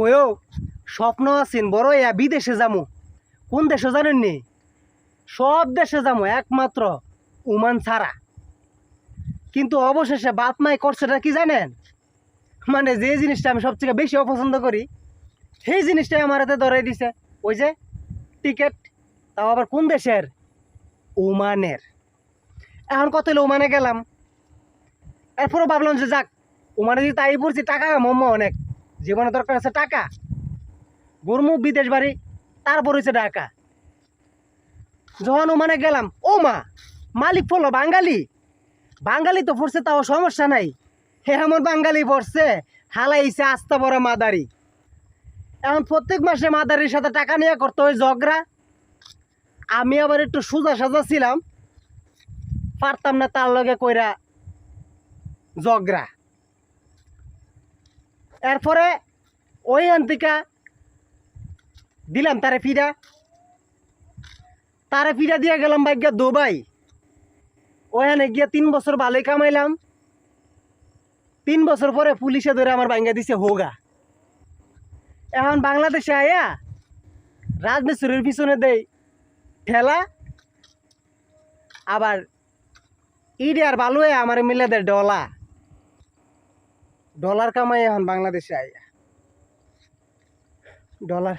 কয়ও স্বপ্ন আছেন বড় ইয়া বিদেশে যামু। কোন দেশে জানেন নি? সব দেশে যামু একমাত্র ওমান ছাড়া। কিন্তু অবশেষে বাপ মাই করছেটা কি জানেন? মানে যে জিনিসটা আমি সবথেকে বেশি অপছন্দ করি সেই জিনিসটাই আমার হাতে ধরাই দিছে। ওই যে টিকিট, তাও আবার কোন দেশের? ওমানের। এখন কত হলো ওমানে গেলাম, এরপরও ভাবলাম যে যাক ওমানে যদি তাই পড়ছি টাকা মোমো অনেক, জীবনে দরকার আছে টাকা, গরমু বিদেশ বাড়ি, তারপর হচ্ছে ঢাকা। যখন ওমানে গেলাম, ও মা, মালিক পড়লো বাঙালি। বাঙালি তো পড়ছে তাও সমস্যা নাই, এমন বাঙালি পড়ছে হালাইছে আস্তা বড় মাদারি। এখন প্রত্যেক মাসে মাদারির সাথে টাকা নিয়ে করতে হয় ঝগড়া। আমি আবার একটু সোজা সাজা ছিলাম, পারতাম না তার লগে কইরা ঝগড়া। এরপরে ওই আন্তিকা দিলাম তারে ফিরা দিয়ে গেলাম ভাগ্যা দুবাই। ওখানে গিয়া 3 বছর ভালোই কামাইলাম। 3 বছর পরে পুলিশে ধরে আমার ভাঙ্গা দিছে হোগা। এখন বাংলাদেশে আয়া রাজমিস্ত্রির পিছনে দেই ঠেলা, আবার ইডে আর বালুয়ে আমার মিলে দেয় ডলার কামাই এখন বাংলাদেশে আয়া ডলার।